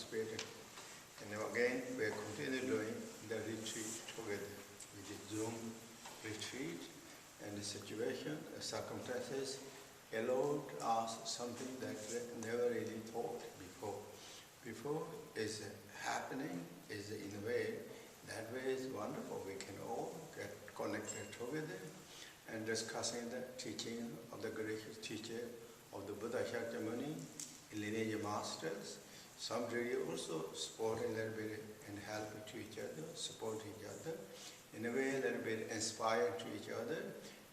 participating. And now again, we are continuing doing the retreat together with the Zoom retreat, and the situation, the circumstances allowed us something that we never really thought before. Before is happening, is in a way, that way is wonderful. We can all get connected together and discussing the teaching of the gracious teacher of the Buddha Shakyamuni, lineage masters. Some really also support a little bit and help to each other, support each other, in a way a little bit inspired to each other,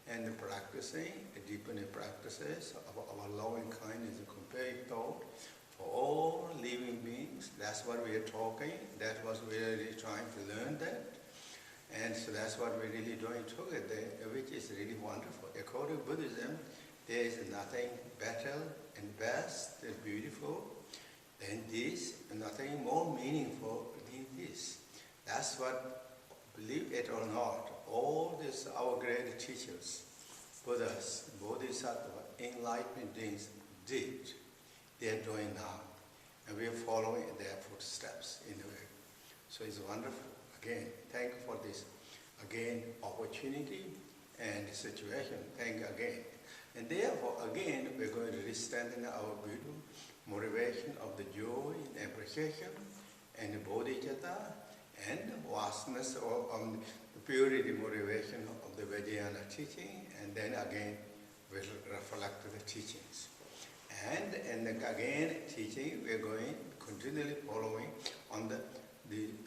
and practicing, deepening practices of our loving kindness and compassion thought for all living beings. That's what we are talking. That was we are really trying to learn that. And so that's what we're really doing together, which is really wonderful. According to Buddhism, there is nothing better and best and beautiful than this, and nothing more meaningful than this. That's what, believe it or not, all these our great teachers, Buddhas, Bodhisattva, enlightened beings did. They are doing now. And we are following their footsteps in a way. So it's wonderful. Again, thank you for this, again, opportunity and situation. Thank you again. And therefore, again, we're going to strengthen our beautiful motivation of the joy and appreciation and the bodhicitta and vastness of the purity motivation of the Vajrayana teaching, and then again we'll reflect the teachings. And again teaching, we're going continually following on the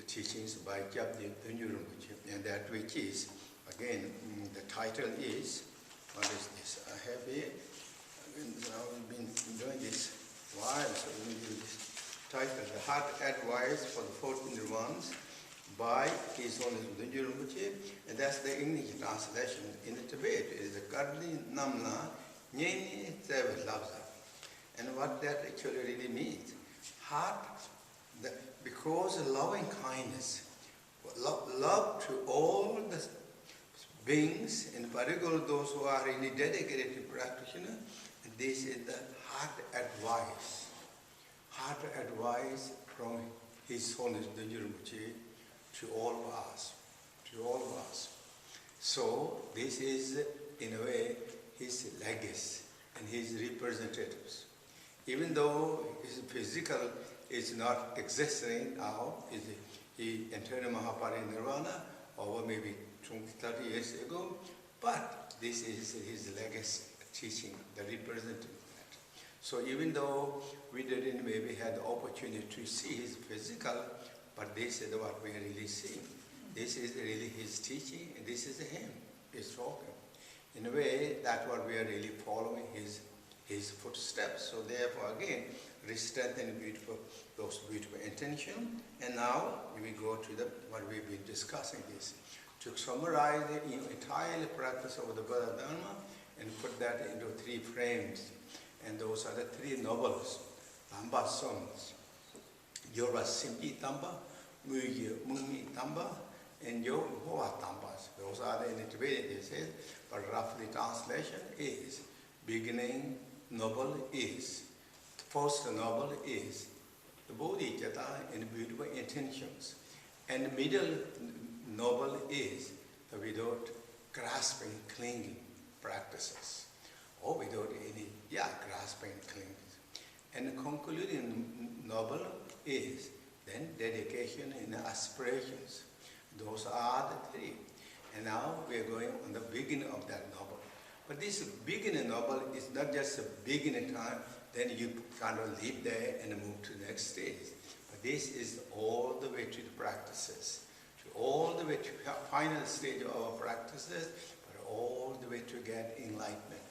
teachings by Dudjom Rinpoche, and that which is, again, the title is, what is this? I have here, I've been doing this while, so we do this title, The Heart Advice for the 14 Ones by His Holiness Dudjom Rinpoche, and that's the English translation. In the Tibet, it is the Kadli Namla Nyeni Tsevet Labza. And what that actually really means, heart, because loving kindness, love to all the beings, in particular those who are really dedicated to practitioner, this is the heart advice from His Holiness Dudjom Rinpoche to all of us. So this is, in a way, his legacy and his representatives. Even though his physical is not existing now, he entered Mahaparinirvana over maybe 30 years ago, but this is his legacy teaching, the representative. So even though we didn't maybe have the opportunity to see his physical, but this is what we are really seeing. This is really his teaching, and this is him, he's talking. In a way, that's what we are really following his footsteps. So therefore, again, strengthen those beautiful intentions. And now we go to what we've been discussing this. To summarize the entire practice of the Buddha Dharma and put that into 3 frames. And those are the 3 nobles, Tamba sons. Yorba Simpi Tamba, Muyi Mumi Tamba, and Yo Hoa Tambas. Those are the in the Tibetan, they say, but roughly translation is beginning noble is. The first noble is the bodhicitta and beautiful intentions. And the middle noble is the without grasping, clinging practices. Or without any, grasping, clinging. And the concluding noble is then dedication and aspirations. Those are the 3. And now we are going on the beginning of that noble. But this beginning noble is not just a beginning time, then you kind of leave there and move to the next stage. But this is all the way to the practices, to all the way to the final stage of our practices, but all the way to get enlightenment,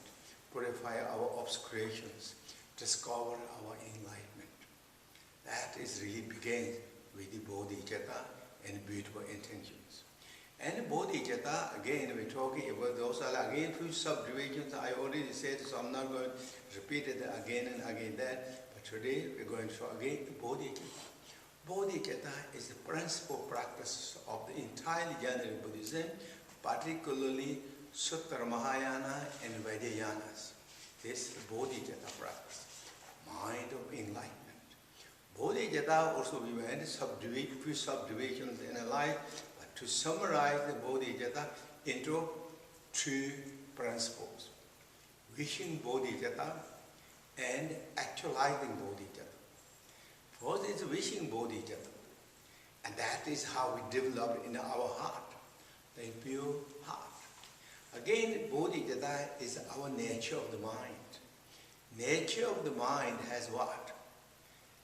purify our obscurations, discover our enlightenment. That is really begins with the bodhicitta and beautiful intentions. And bodhicitta, again, we're talking about those are again few subdivisions. I already said, so I'm not going to repeat it again and again that. But today we're going to show again bodhicitta. Bodhicitta is the principal practice of the entire general Buddhism, particularly Sutra Mahayana and Vajrayanas. This is bodhicitta practice, mind of enlightenment. Bodhichitta also we went few subdivisions in a life, but to summarize the Bodhichitta into two principles: wishing Bodhichitta and actualizing Bodhichitta. First is wishing Bodhichitta, and that is how we develop in our heart, the pure heart. Again, Bodhichitta is our nature of the mind. Nature of the mind has what?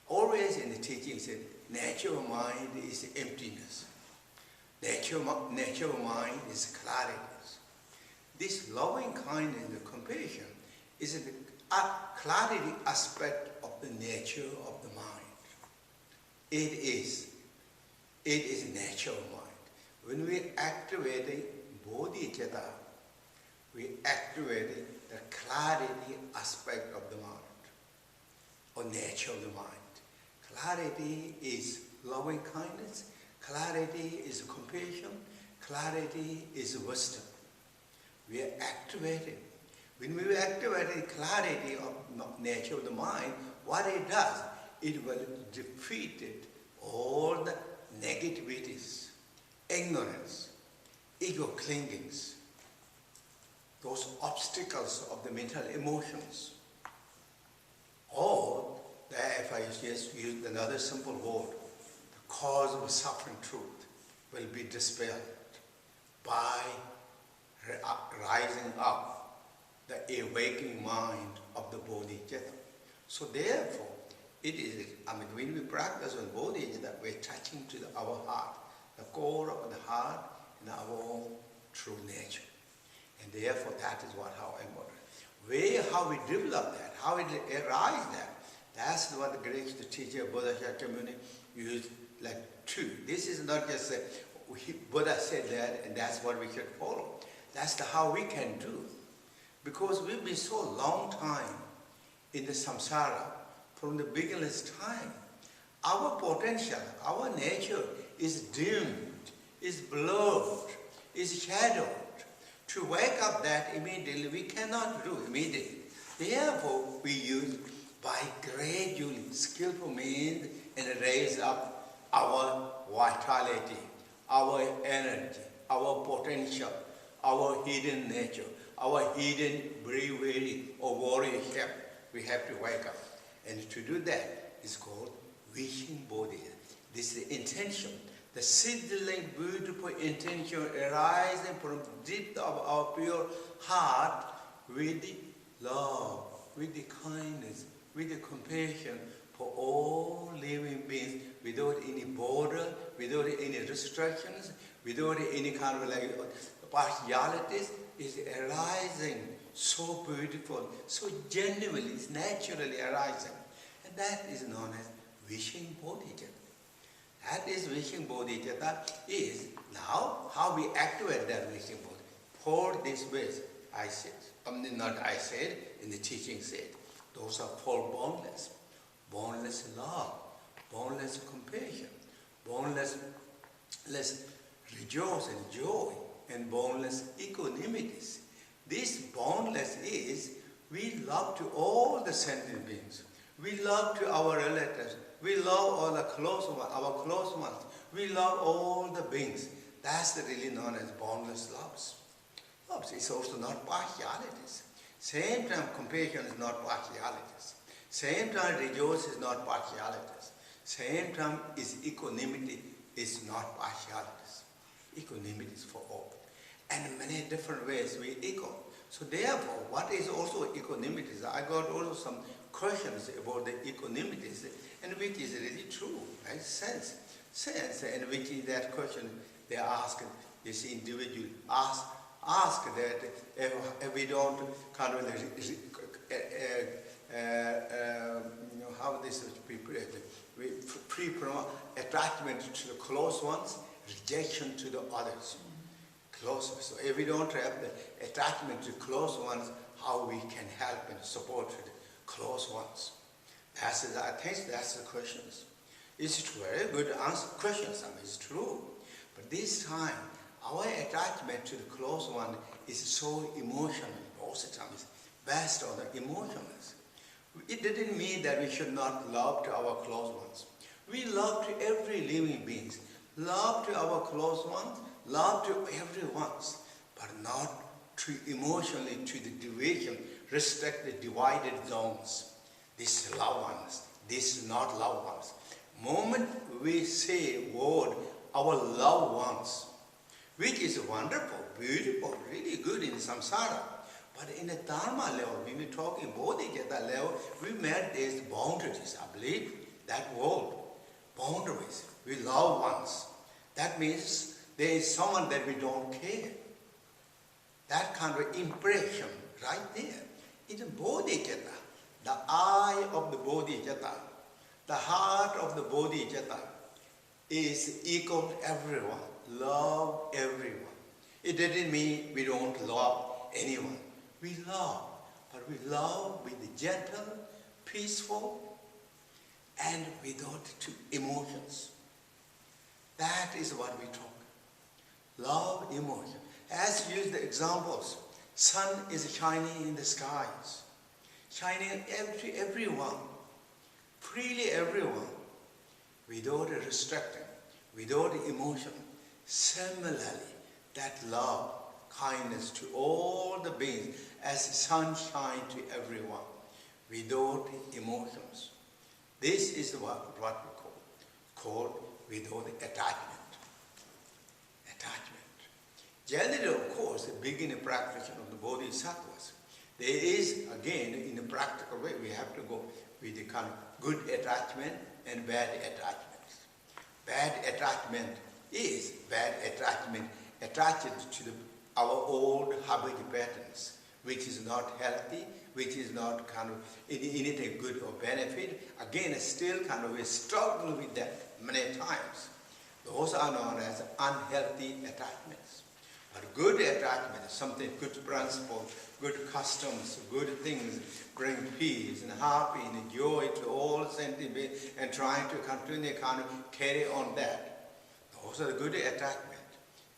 Always in the teaching said, nature of mind is emptiness. Nature of mind is clarity. This loving kindness and compassion is the clarity aspect of the nature of the mind. It is nature of mind. When we activate Bodhichitta, we activate the clarity aspect of the mind, or nature of the mind. Clarity is loving kindness, clarity is compassion, clarity is wisdom. We are activating. When we activate clarity of nature of the mind, what it does, it will defeat all the negativities, ignorance, ego clingings, those obstacles of the mental emotions. Or, if I just use another simple word, the cause of suffering truth will be dispelled by rising up the awakening mind of the Bodhichitta. So therefore, it is, when we practice on Bodhichitta, we're touching to our heart, the core of the heart and our own true nature. And therefore, that is how I want it. How we develop that, how it arises that, that's what the great teacher Buddha Shakyamuni used like two. This is not just Buddha said that and that's what we should follow. That's how we can do. Because we've been so long time in the samsara, from the beginner's time. Our potential, our nature is dimmed, is blurred, is shadowed. To wake up that immediately, we cannot do immediately. Therefore, we use by gradually skillful means and raise up our vitality, our energy, our potential, our hidden nature, our hidden bravery or warriorship. We have to wake up. And to do that is called wishing Bodhi. This is the intention, the sizzling, beautiful intention arising from the depth of our pure heart with the love, with the kindness, with the compassion for all living beings without any border, without any restrictions, without any kind of partialities, is arising so beautiful, so genuinely, it's naturally arising. And that is known as wishing Bodhichitta. That is wishing Bodhichitta is now how we activate that wishing Bodhichitta. For this ways, I said, not I said, in the teaching said, those are for boundless. Boundless love, boundless compassion, boundless rejoice and joy, and boundless equanimities. This boundless is, we love to all the sentient beings. We love to our relatives. We love all the close ones, our close ones. We love all the beings. That's really known as boundless loves. Loves is also not partialities. Same time, compassion is not partialities. Same time, rejoice is not partialities. Same time, is equanimity is not partialities. Equanimity is for all. And in many different ways we equal. So therefore, what is also equanimity? I got also some questions about the equanimities, and which is really true, right? Sense, and which is that question they ask this individual ask that if we don't kind of how this is prepared, we free from attachment to the close ones, rejection to the others. Close. So if we don't have the attachment to close ones, how we can help and support the close ones? I think that's the questions. It's very good answer questions. It's true. But this time, our attachment to the close one is so emotional. Most of the time, it's based on the emotions. It didn't mean that we should not love to our close ones. We love to every living being, love to our close ones, love to everyone, but not to emotionally to the division, restricted, divided zones. This is loved ones, this is not loved ones. Moment we say word, our loved ones, which is wonderful, beautiful, really good in samsara, but in a Dharma level, when we talk in Bodhichitta level, we met these boundaries, I believe, that word, boundaries. We love ones. That means there is someone that we don't care. That kind of impression right there. In the Bodhichitta, the eye of the Bodhichitta, the heart of the Bodhichitta is equal to everyone. Love everyone. It didn't mean we don't love anyone. We love, but we love with the gentle, peaceful, and without emotions. That is what we talk. Love, emotion. As use the examples, sun is shining in the skies, shining everyone, freely everyone, without restricting, without emotion. Similarly, that love, kindness to all the beings as sunshine to everyone, without emotions. This is what we call without attachment. Attachment. Generally, of course, the beginning practice of the Bodhisattvas, there is, again, in a practical way, we have to go with the kind of good attachment and bad attachments. Bad attachment is bad attachment attached to our old habit patterns, which is not healthy, which is not kind of anything good or benefit. Again, still kind of we struggle with that many times. Those are known as unhealthy attachments. But good attachment, something good principle, good customs, good things, bring peace and happy and joy to all sentiments and trying to continue kind of carry on that. Those are good attachment.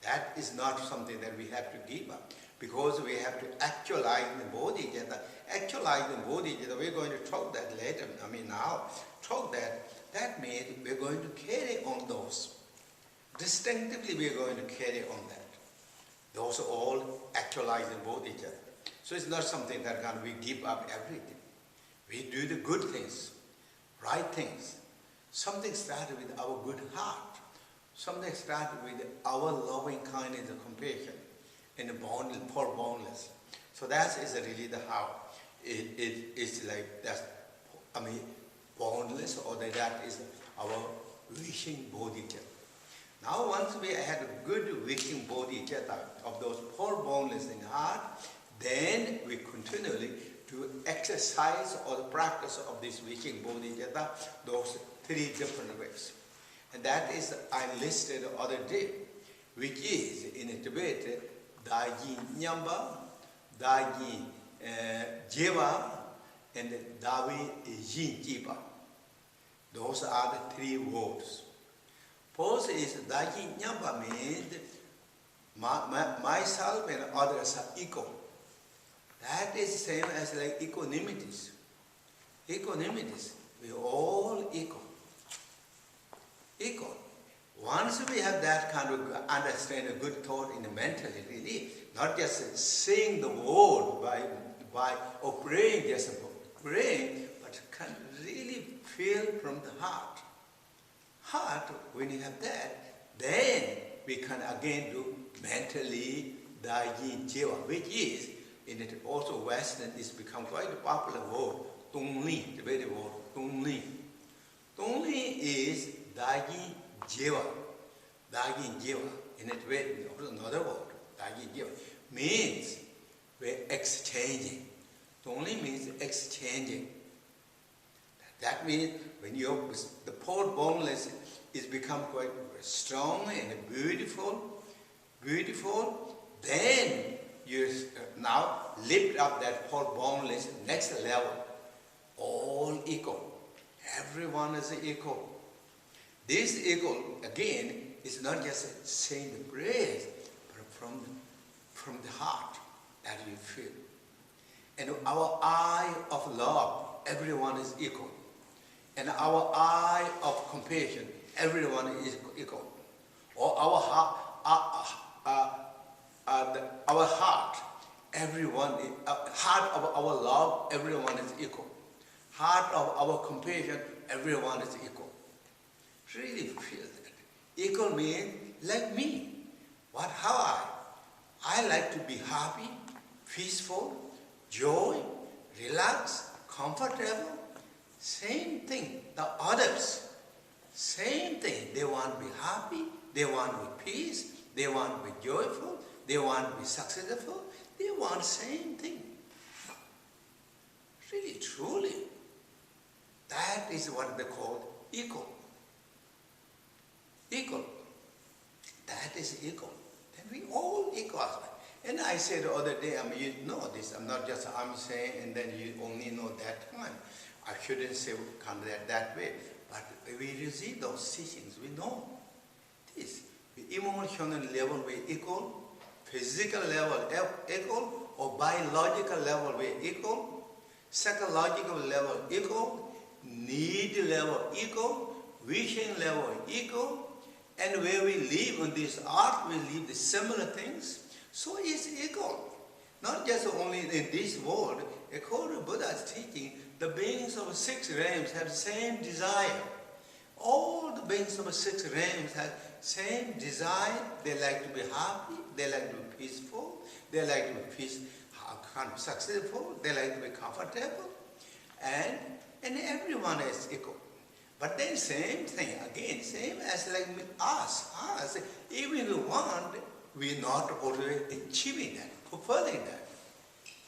That is not something that we have to give up, because we have to actualize the Bodhichitta. Actualize the Bodhichitta, we're going to talk that later, now, talk that. That means we're going to carry on those. Distinctively we're going to carry on that. Those are all actualizing Bodhichitta. So it's not something that we give up everything. We do the good things, right things. Something started with our good heart. Something started with our loving kindness and compassion and the boundless. So that is really the how. It is like that's, boundless, or that is our wishing Bodhichitta. Now once we had a good wishing Bodhichitta of those poor boundless in heart, then we continually to exercise or the practice of this wishing Bodhichitta, those three different ways. And that is, I listed the other day, which is in Tibet, Daji Nyamba, Daji Jeva, and Davi Jin Jipa. Those are the three words. First is Daji Nyamba means myself and others are equal. That is the same as like equanimities. Equanimities, we are all equal. Equal. Once we have that kind of understanding, good thought in the mentally, really, not just saying the word by or praying, just praying, but can really feel from the heart. Heart, when you have that, then we can again do mentally Daji Jeva, which is, in it also Western, it's become quite a popular word, Tongli, the very word, Tongli. Tongli is Daji Jeva. Daji Jeva, in it way, another word, Daji Jeva, means we're exchanging. Tongli means exchanging. That means when the poor boundless is become quite strong and beautiful, then you now lift up that poor boundless next level. All equal. Everyone is equal. This equal, again, is not just saying the prayers, but from the heart that you feel. And our eye of love, everyone is equal. And our eye of compassion, everyone is equal. Or our heart, everyone, heart of our love, everyone is equal. Heart of our compassion, everyone is equal. Really feel that. Equal means like me. How I like to be happy, peaceful, joy, relaxed, comfortable. Same thing. The others, same thing. They want to be happy, they want to be peace, they want to be joyful, they want to be successful, they want same thing. Really, truly. That is what they call equal. Equal. That is equal. Then we all equal. And I said the other day, you know this, I'm not just I'm saying and then you only know that time. I shouldn't say kind of that way. But we receive those teachings, we know this. Emotional level we equal, physical level equal, or biological level we equal, psychological level equal, need level equal, vision level equal, and where we live on this earth, we live the similar things. So it's equal. Not just only in this world, according to Buddha's teaching, the beings of 6 realms have the same desire. All the beings of 6 realms have same desire. They like to be happy, they like to be peaceful, they like to be kind of successful, they like to be comfortable, and everyone is equal. But then same thing, again, same as like us, even if we want, we're not always achieving that, fulfilling that,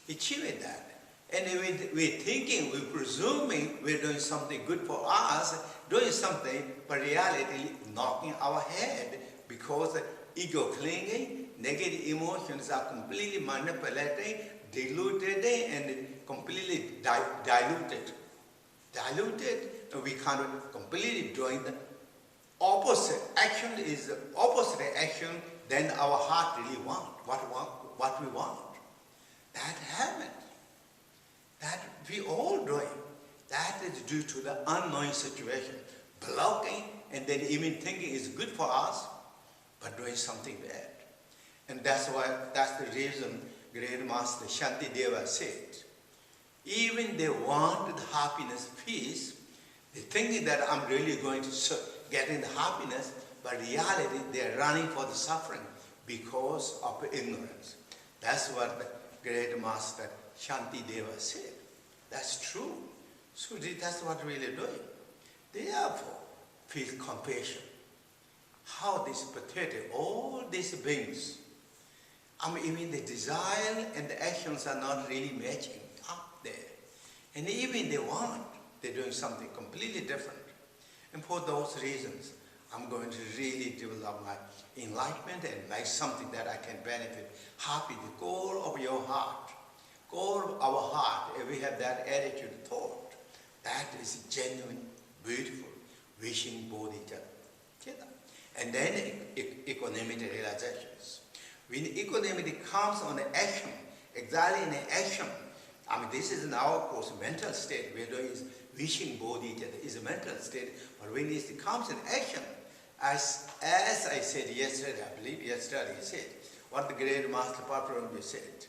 achieving that. And we're thinking, we're presuming we're doing something good for us, doing something, but reality knocking our head because ego clinging, negative emotions are completely manipulating, diluted, and completely diluted. Diluted, and we kind of completely doing the opposite action is the opposite action than our heart really want, what we want. That happens. That we all doing. That is due to the unknowing situation. Blocking and then even thinking is good for us, but doing something bad. And that's the reason Great Master Shantideva said, even they want the happiness, peace, they're thinking that I'm really going to get in the happiness, but reality they're running for the suffering because of ignorance. That's what the Great Master Shantideva said. That's true. So that's what we're really doing. Therefore, feel compassion. How this pathetic, all these beings, even the desire and the actions are not really matching up there. And even they want, they're doing something completely different. And for those reasons, I'm going to really develop my enlightenment and make something that I can benefit. Happy, the goal of your heart, goal of our heart, if we have that attitude, thought, that is genuine, beautiful, wishing Bodhichitta. And then equanimity realizations. When equanimity comes on the action, exactly in the action, this is now, of course, mental state. We're doing is wishing Bodhichitta is a mental state, but when it comes in action, as I said yesterday, I believe yesterday he said, what the great Master Padma Samye said.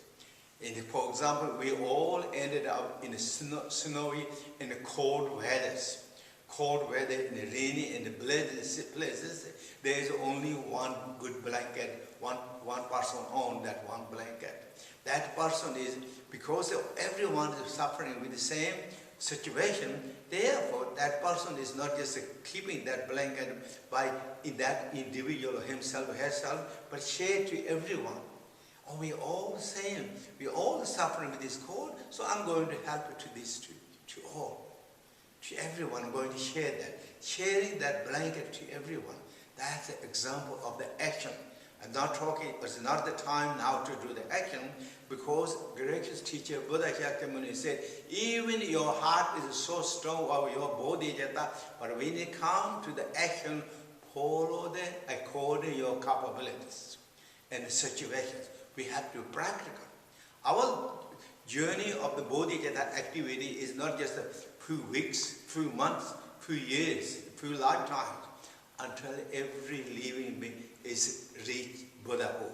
For example, we all ended up in the snowy and the cold weathers. Cold weather, in the rainy and the blizzard places, there is only one good blanket, one person owns that one blanket. That person is, because everyone is suffering with the same situation, therefore that person is not just keeping that blanket by that individual himself or herself, but share to everyone. Oh, we all the same, we all suffering with this cold, so I'm going to help it to this to all. To everyone, I'm going to share that. Sharing that blanket to everyone. That's the example of the action. I'm not talking, it's not the time now to do the action, because gracious teacher Buddha Shakyamuni said, even your heart is so strong of your Bodhichitta, but when it comes to the action, follow them according to your capabilities and situations. We have to be practical. journey of the Bodhichitta activity is not just a few weeks, few months, few years, few lifetimes, until every living being is reached Buddhahood,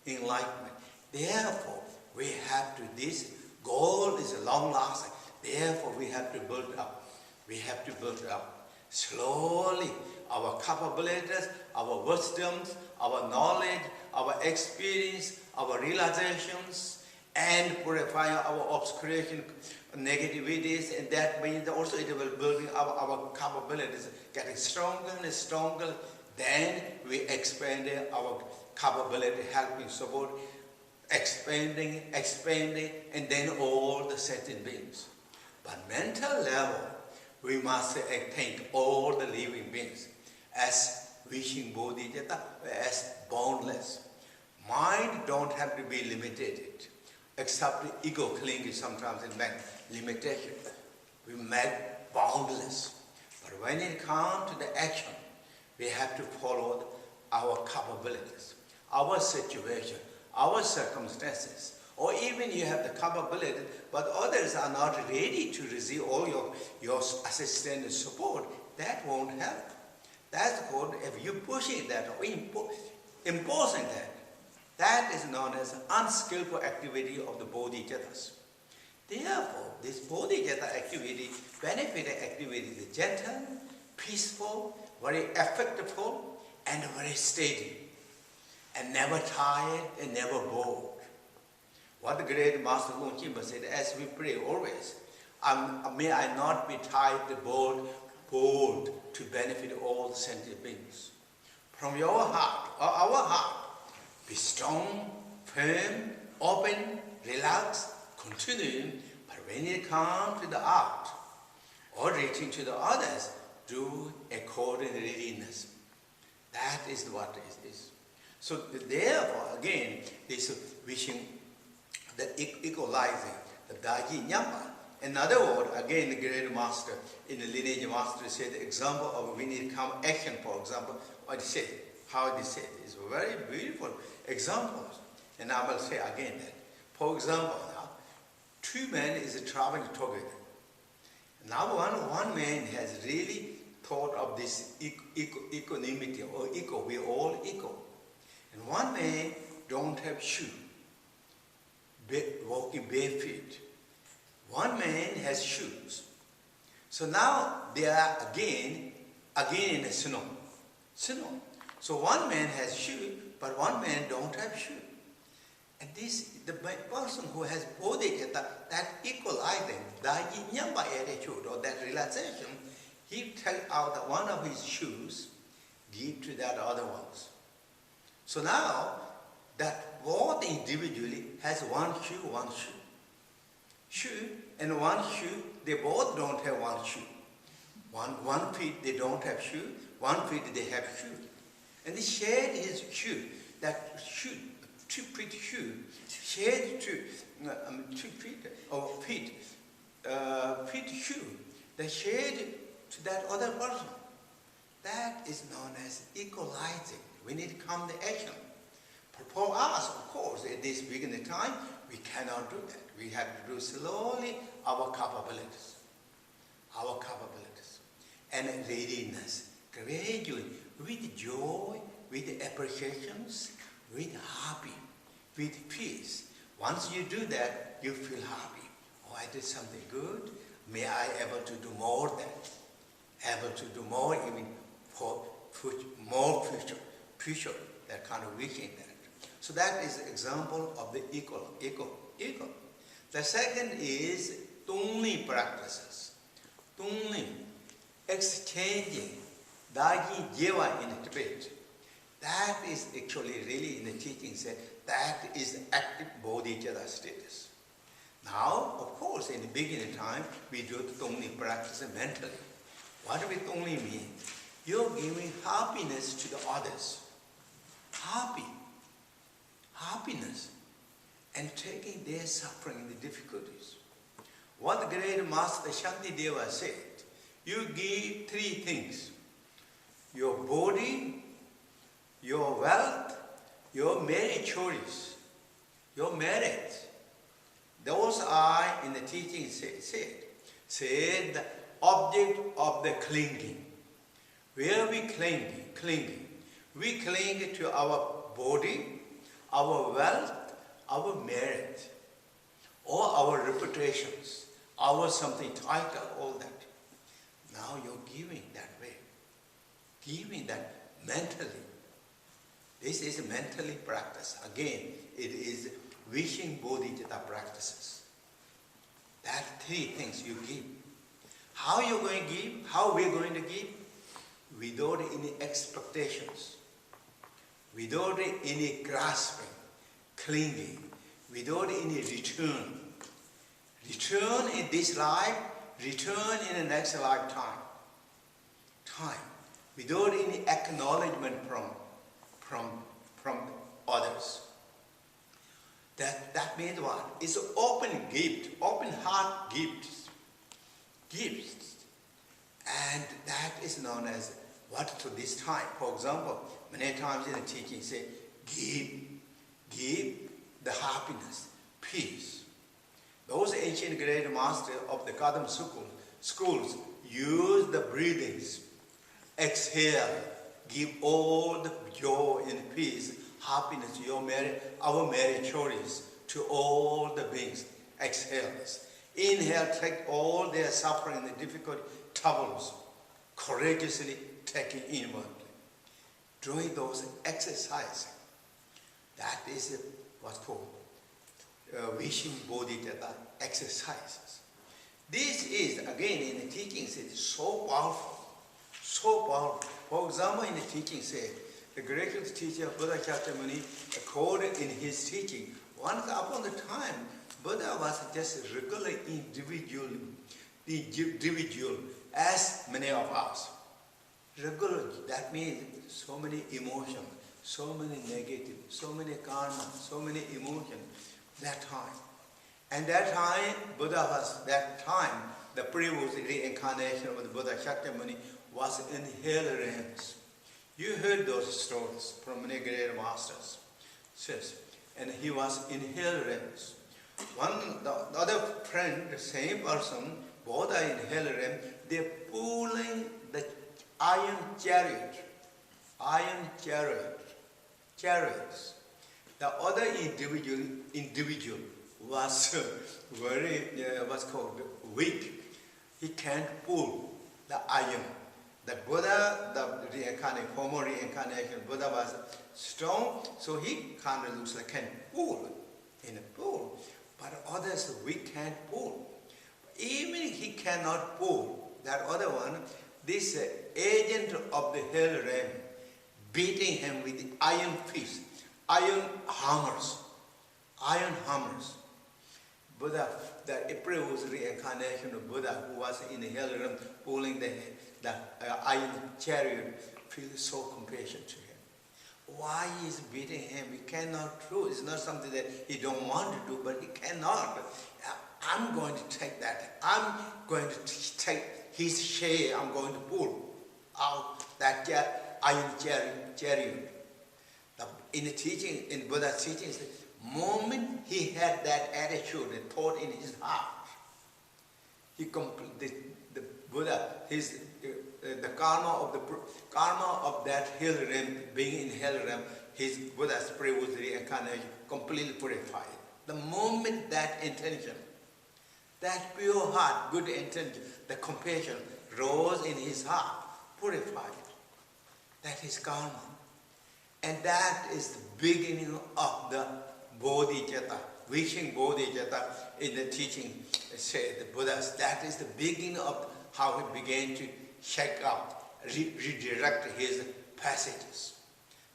enlightenment. Therefore, we have to, this goal is long lasting. Therefore, we have to build up. We have to build up slowly our capabilities, our wisdoms, our knowledge, our experience, our realizations, and purify our obscuration, negativities, and that means also it will building up our capabilities, getting stronger and stronger. Then we expand our capability, helping support, expanding, and then all the sentient beings. But mental level, we must think all the living beings as wishing Bodhichitta, as boundless. Mind don't have to be limited, except the ego clinging sometimes in limitation. We make boundless. But when it comes to the action, we have to follow our capabilities, our situation, our circumstances. Or even you have the capability, but others are not ready to receive all your assistance and support, that won't help. That's called, if you pushing that or imposing that, that is known as unskillful activity of the Bodhichattas. Therefore, this Bodhichitta activity, benefited activity is gentle, peaceful, very effective, and very steady, and never tired and never bored. What the great Master Longchenpa said, as we pray always, may I not be tired, bored to benefit all the sentient beings. From your heart, or our heart, be strong, firm, open, relaxed, continuing, but when it comes to the art, or reaching to the others, do according to readiness. That is what it is. So therefore, again, this wishing, the equalizing, the Daji Nyamba. In other words, again, the great master in the lineage master said the example of when it comes action, for example, what he said, how they said, is very beautiful examples. And I will say again that, for example, now, two men is traveling together. Now one man has really thought of this equanimity or equal, we all equal. And one man don't have shoe, walking bare feet. One man has shoes. So now they are again in a snow. So one man has shoe, but one man don't have shoe. And the person who has Bodhichitta, that equalizing, that Nyamba attitude or that realization, he take out one of his shoes, give to that other ones. So now that both individually has one shoe. Shoe and one shoe, they both don't have one shoe. One feet they don't have shoe, one feet they have shoe. And they shared his shoe, that shoe, 2 feet shoe, shared to 2 feet or feet shoe, they shared to that other person. That is known as equalizing when it comes to action. But for us, of course, at this beginning time, we cannot do that. We have to do slowly our capabilities. And readiness, gradually, with joy, with appreciations, with happy, with peace. Once you do that, you feel happy. Oh, I did something good. May I able to do more than, able to do more even for more future, that kind of wishing that. So that is an example of the equal. The second is Tungli practices. Tungli, exchanging, Daji Jeva in Tibet. That is actually really in the teaching said, that is active Bodhichitta status. Now, of course, in the beginning time, we do the Tungli practice mentally. What do Tungli mean? You're giving happiness to the others. Happiness. And taking their suffering, the difficulties. What the great master Shantideva said, you give 3 things. Your body, your wealth, your marriage choice, your marriage. Those are in the teaching said the object of the clinging. Where we clinging. We cling to our body, our wealth, our merit, or our reputations, our something title, all that. Now you're giving that way. Giving that mentally. This is mentally practice. Again, it is wishing Bodhichitta practices. That three things you give. How you're going to give? How we're going to give? Without any expectations. Without any grasping, clinging. Without any return. Return in this life, return in the next lifetime. Without any acknowledgement from others. That means what? It's an open gift, open heart gifts. And that is known as what to this time. For example, many times in the teaching say, give the happiness, peace. Those ancient great masters of the Kadam schools use the breathings. Exhale, give all the joy and peace, happiness, our meritorious to all the beings. Exhale. Inhale, take all their suffering, the difficult troubles, courageously taking inwardly. Doing those exercises, that is what's called wishing Bodhichitta exercises. This is, again, in the teachings, it is so powerful. So powerful. For example, in the teaching said, the greatest teacher, Buddha Shakyamuni, quoted in hce teaching, once upon a time, Buddha was just a regular individual, as many of us. Regular, that means so many emotions, so many negative, so many karma, so many emotions, that time. And that time, the previous reincarnation of the Buddha Shakyamuni was in hell realms. You heard those stories from many great masters. And he was in hell realms. The other friend, the same person, both are in hell realm, they're pulling the iron chariots. The other individual was very, what's called, weak. He can't pull the iron. The Buddha, the reincarnation, former reincarnation, Buddha was strong, so he kind of looks like can pull in a pull. But others we can't pull. Even if he cannot pull, that other one, this agent of the hell realm, beating him with the iron fists, iron hammers. Buddha, the previous reincarnation of Buddha, who was in the hell realm, pulling the iron chariot, feels so compassion to him. Why he is beating him? He cannot do. It's not something that he don't want to do, but he cannot. I'm going to take that. I'm going to take his share. I'm going to pull out that iron chariot. In the teaching, in Buddha's teachings, the moment he had that attitude and thought in his heart, he the Buddha, the karma of that hell realm, being in hell realm, his Buddha's previous reincarnation completely purified. The moment that intention, that pure heart, good intention, the compassion rose in his heart, purified. That is karma. And that is the beginning of the Bodhichitta, wishing Bodhichitta in the teaching, say the Buddhas. That is the beginning of how he began to shake up, redirect his passages.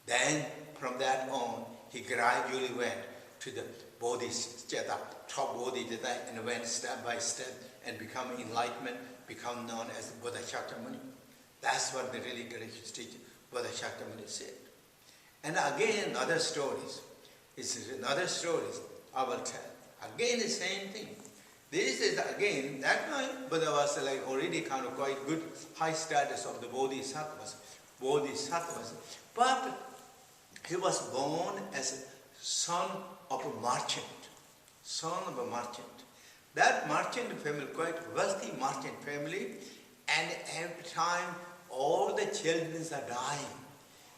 Then from that on, he gradually went to the Bodhichitta, top Bodhichitta, and went step by step and become enlightenment, become known as Buddha Shakyamuni. That's what the really great teacher, Buddha Shakyamuni, said. And again, other stories. It's another stories I will tell. Again, the same thing. This is again, that time Buddha was like already kind of quite good, high status of the Bodhisattvas. But he was born as a son of a merchant. son of a merchant. That merchant family, quite wealthy merchant family, and every time all the children are dying.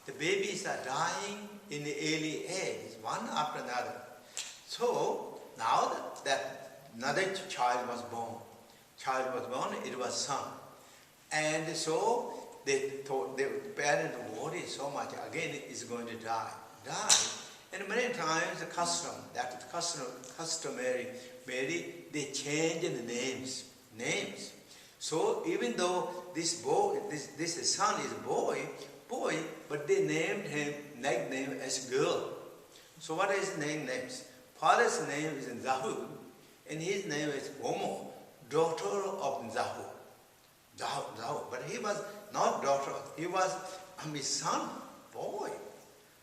The babies are dying in the early age, one after another. So now that another child was born. It was son. And so they thought, the parents worried so much, again is going to die. And many times the customary, they change the names. So even though this son is boy, but they named him, nickname as girl. So what is his names? Father's name is Zahu, and his name is Homo, daughter of Zahu. But he was not daughter, he was his son, boy.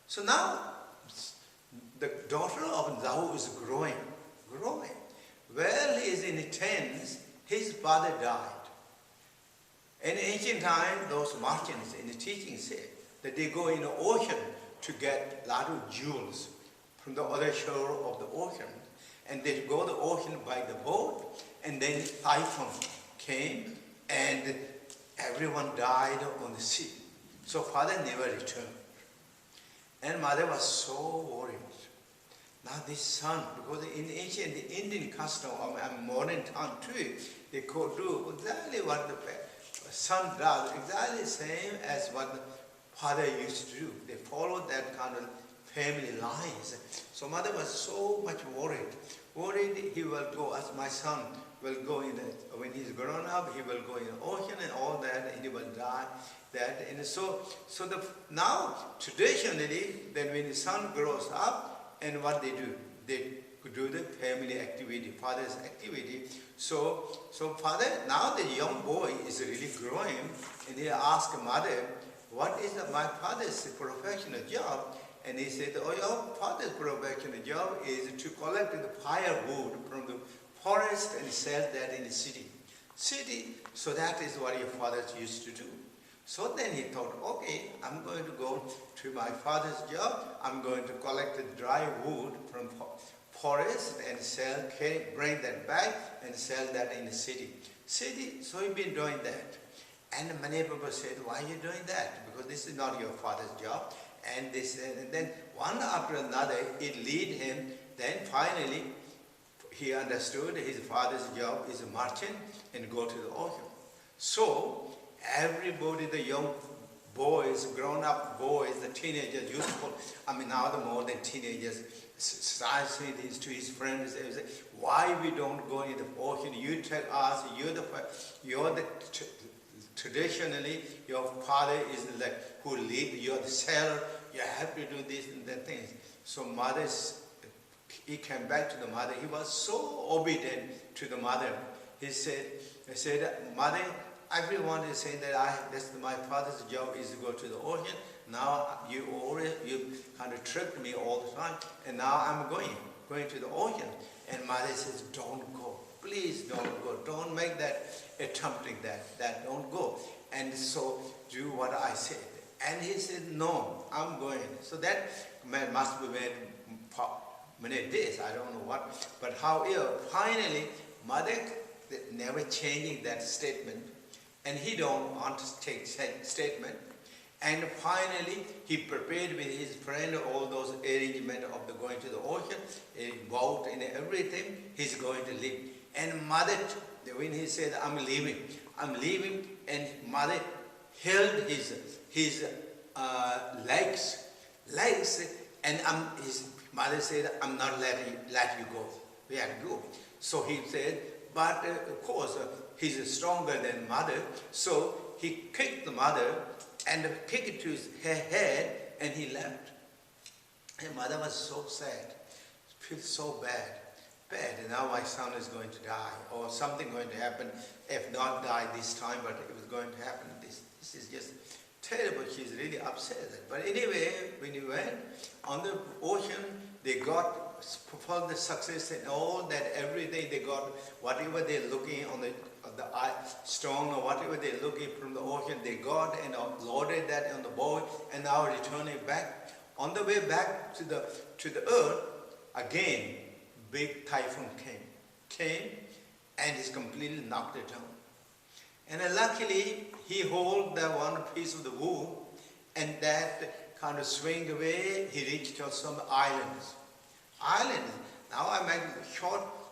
So now the daughter of Zahu is growing. While he is in the tens, his father died. In ancient time, those merchants in the teaching say that they go in the ocean to get a lot of jewels from the other shore of the ocean. And they go to the ocean by the boat, and then typhoon came, and everyone died on the sea. So father never returned. And mother was so worried. Now this son, because in ancient Indian custom, modern time too, they could do exactly what the son does, exactly the same as what the father used to do. They followed that kind of family lines. So mother was so much worried. He will go, as my son will go in, when he's grown up, he will go in the ocean and all that, and he will die. And so now, traditionally, then when the son grows up, and what they do the family activity, father's activity. So father, now the young boy is really growing, and he asked mother, what is my father's professional job? And he said, oh, your father's professional job is to collect the firewood from the forest and sell that in the city. So that is what your father used to do. So then he thought, okay, I'm going to go to my father's job. I'm going to collect the dry wood from forest and sell, bring that back and sell that in the city. So he's been doing that. And many people said, why are you doing that? Because this is not your father's job. And then one after another, it lead him. Then finally, he understood his father's job is a merchant and go to the ocean. So everybody, the young boys, grown-up boys, the teenagers, youthful, now the more than teenagers, start saying this to his friends, they say, why we don't go in the ocean? You tell us, traditionally, your father is like who lead, you're the sailor, you have to do this and that things. So he came back to the mother, he was so obedient to the mother. He said, mother, everyone is saying that my father's job is to go to the ocean. Now you kind of tricked me all the time, and now I'm going to the ocean. And mother says, don't go. Please don't go. Don't make that attempting that. Don't go. And so do what I said. And he said, no, I'm going. So that must be many days, I don't know what. But however, finally, mother never changing that statement. And he don't want to take statement. And finally, he prepared with his friend all those arrangements of the going to the ocean, boat and everything. He's going to leave. And mother, when he said, I'm leaving, and mother held his legs, and his mother said, I'm not let you go. We have to go. So he said, but of course, he's stronger than mother. So he kicked the mother and kicked it to his head, and he left. And mother was so sad, feels so bad. And now my son is going to die, or something going to happen, if not die this time, but it was going to happen. This is just terrible. She's really upset. But anyway, when he went on the ocean, they got for the success and all that, everything they got, whatever they're looking on the stone or whatever they're looking from the ocean, they got and loaded that on the boat, and now returning back. On the way back to the earth, again, big typhoon came and it's completely knocked it down. And luckily, he held the one piece of the wood, and that kind of swing away, he reached to some islands. Now I make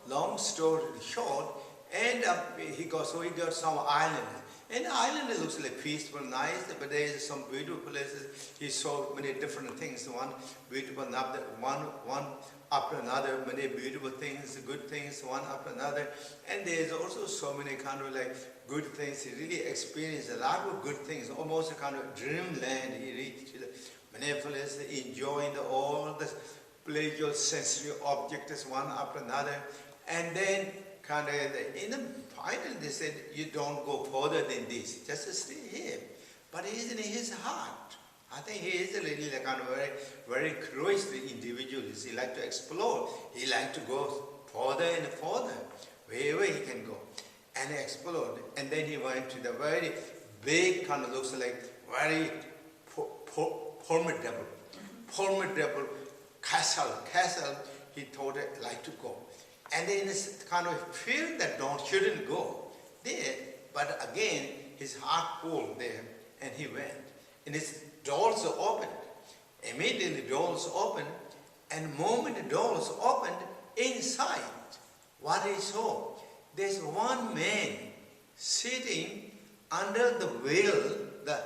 long story short, and he got some islands. And the island looks like peaceful, nice, but there is some beautiful places. He saw many different things, one beautiful, one after another, many beautiful things, good things, one after another. And there's also so many kind of like good things. He really experienced a lot of good things, almost a kind of dreamland. He reached many places, enjoying all the pleasure sensory objects one after another. And then kind of in the final they said, you don't go further than this, just stay here. But he's in his heart. I think he is really like kind of very curious individual. He like to explore. He like to go further and further, wherever he can go, and explore. And then he went to the very big, kind of looks like very formidable castle. He thought it like to go. And then it's kind of feel that shouldn't go there, but again his heart pulled there, and he went. And his doors opened. Immediately the doors opened, and the moment the doors opened, inside, what he saw? There's one man sitting under the wheel, the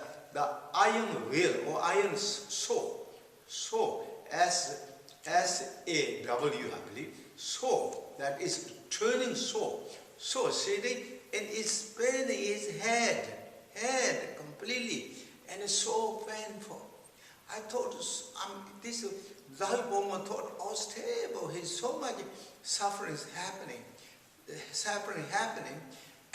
iron wheel or iron saw, S-A-W, I believe, saw, that is turning saw sitting, and it's spinning his head completely, and it's so painful. I thought, this Dudjom thought, oh, it's terrible, there's so much suffering happening,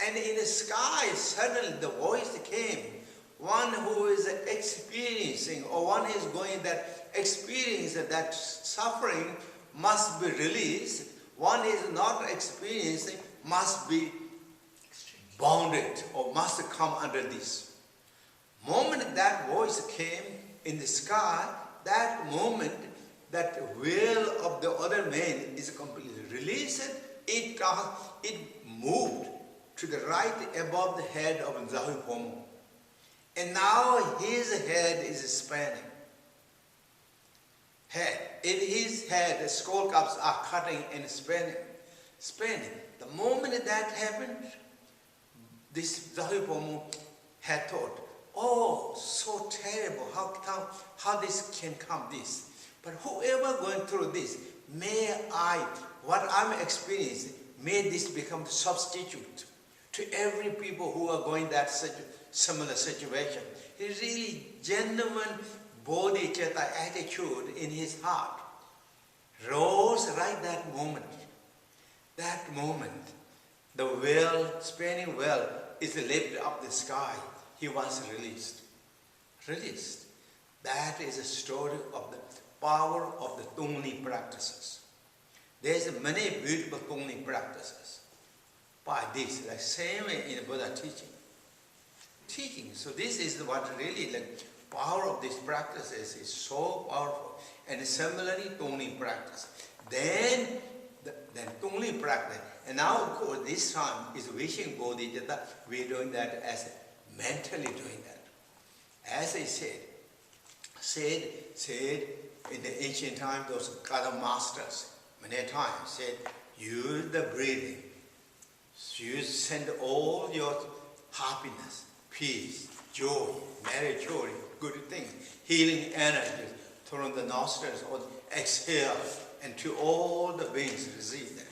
and in the sky, suddenly the voice came, one who is experiencing, or one who is going that experience that suffering must be released, one is not experiencing must be bounded or must come under this. Moment that voice came in the sky, that moment that will of the other man is completely released, it moved to the right above the head of Dudjom. And now his head is spanning. In his head, the skull caps are cutting and spinning. The moment that happened, this Dudjom had thought, oh, so terrible, how this can come this. But whoever going through this, what I'm experiencing, may this become the substitute to every people who are going that similar situation. It's really genuine Bodhichitta attitude in his heart rose right that moment. That moment, the well, spinning well, is lifted up the sky. He was released. That is a story of the power of the Tongni practices. There's many beautiful Tongni practices by this, like same in the Buddha teaching. So this is what really like power of these practices is so powerful. And similarly, Tongni practice. Then Tongni practice. And now, of course, this time is wishing Bodhichitta. We're doing that as mentally doing that. As I said in the ancient time, those Kada masters many times said, use the breathing. You send all your happiness, peace, joy, maturity, good things, healing energy through the nostrils, or exhale, and to all the beings receive that.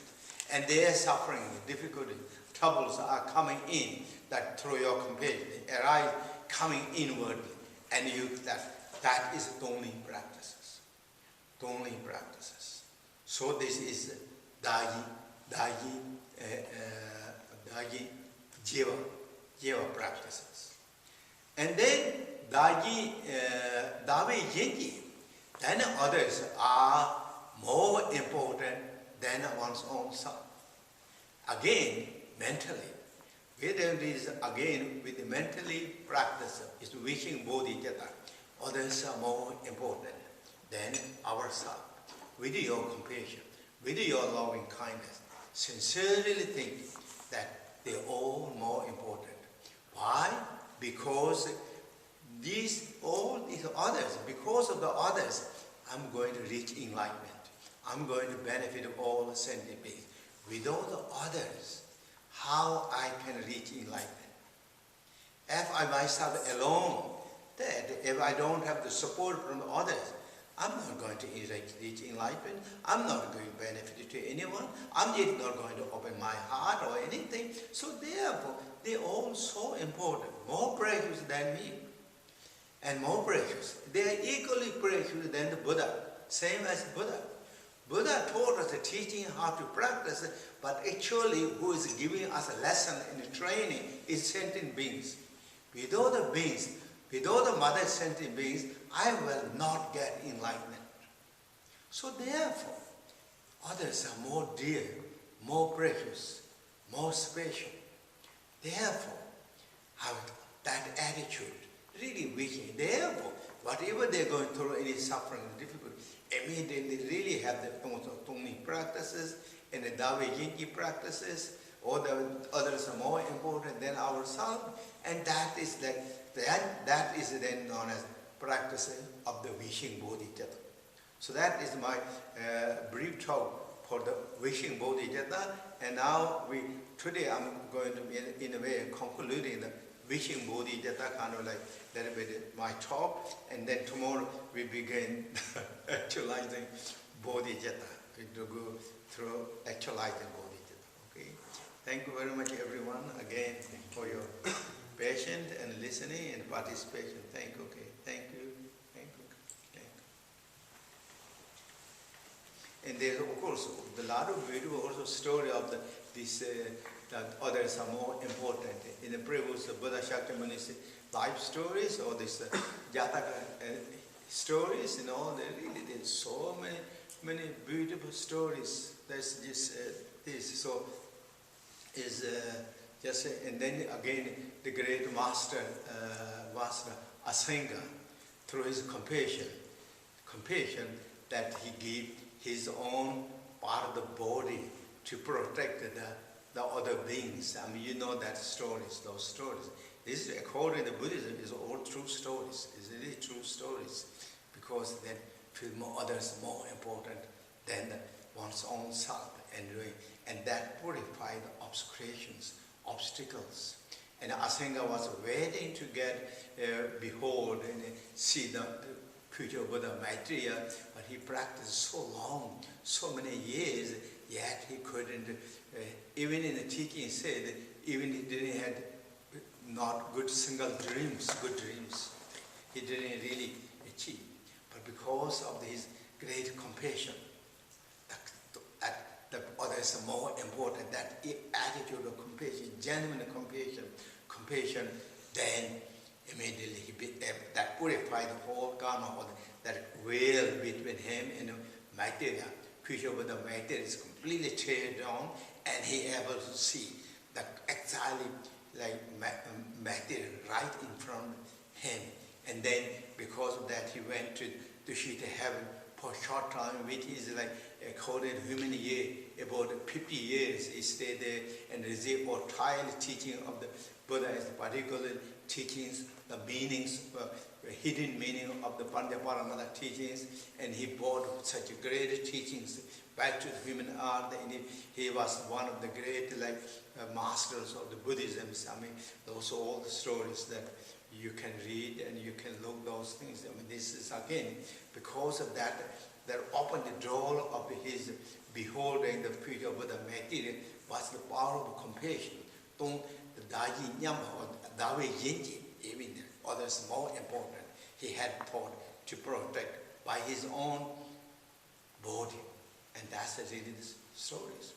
And their suffering, difficulty, troubles are coming in, that through your compassion, they arise coming inwardly. And that is Tongni practices. So this is Daji Jiva practices. And then Davi Jinji, then others are more important than one's own self. Again, mentally. With the mentally practice is wishing Bodhichitta. Others are more important than ourselves. With your compassion, with your loving kindness, sincerely think that they're all more important. Why? Because all these others, because of the others, I'm going to reach enlightenment. I'm going to benefit all the sentient beings. Without the others, how I can reach enlightenment? If I myself alone, that if I don't have the support from others, I'm not going to reach enlightenment. I'm not going to benefit to anyone. I'm just not going to open my heart or anything. So therefore, they're all so important, more precious than me. And more precious. They are equally precious than the Buddha, same as Buddha. Buddha taught us the teaching how to practice, but actually who is giving us a lesson in the training is sentient beings. Without the beings, without the mother sentient beings, I will not get enlightenment. So therefore, others are more dear, more precious, more special. Therefore, have that attitude, really wishing. Therefore, whatever they're going through, any suffering, difficulty, immediately really have the Tongning practices and the Dawe Yinki practices, or the others are more important than ourselves, and that is then known as practicing of the wishing Bodhichitta. So that is my brief talk for the wishing Bodhichitta, and now today I'm going to be in a way concluding the wishing Bodhichitta, kind of like that will be my talk, and then tomorrow we begin actualizing Bodhichitta. We will go through actualizing Bodhichitta. Okay. Thank you very much, everyone, again for your patience and listening and participation. Thank you. Okay. Thank you. Thank you. Thank you. And there's of course the lot of beautiful also story of this. That others are more important. In the previous Buddha Shakyamuni's life stories or this Jataka stories, there's so many beautiful stories. There's this. So is just and then again the great master Asenga, through his compassion that he gave his own part of the body to protect the other beings. I mean, you know that stories, those stories. This is, according to Buddhism, is all true stories. It's really true stories, because then feel others more important than one's own self, and that purify the obstacles. And Asenga was waiting to get behold and see the future Buddha Maitreya, but he practiced so long, so many years, yet he couldn't. Even in the teaching, he said even he didn't have not good dreams. He didn't really achieve. But because of his great compassion, the others are more important. That attitude of compassion, genuine compassion, then immediately that purified the whole karma, that veil between him and Maitreya. Future Buddha Maitreya is completely teared down, and he able to see the exactly like Maitreya right in front of him. And then because of that, he went to Dudjom heaven for a short time, which is like according to human year, about 50 years. He stayed there and received all teaching of the Buddha, as particular teachings, the meanings, hidden meaning of the Panchaparamita teachings, and he brought such great teachings back to the human art, and he was one of the great masters of the Buddhism. I mean, those are all the stories that you can read and you can look those things. I mean, this is again, because of that opened the door of his beholding the future Buddha Maitreya was the power of compassion. The Daji Nyamba or Dawe Yinji, even others more important, he had thought to protect by his own body. And that's really the stories.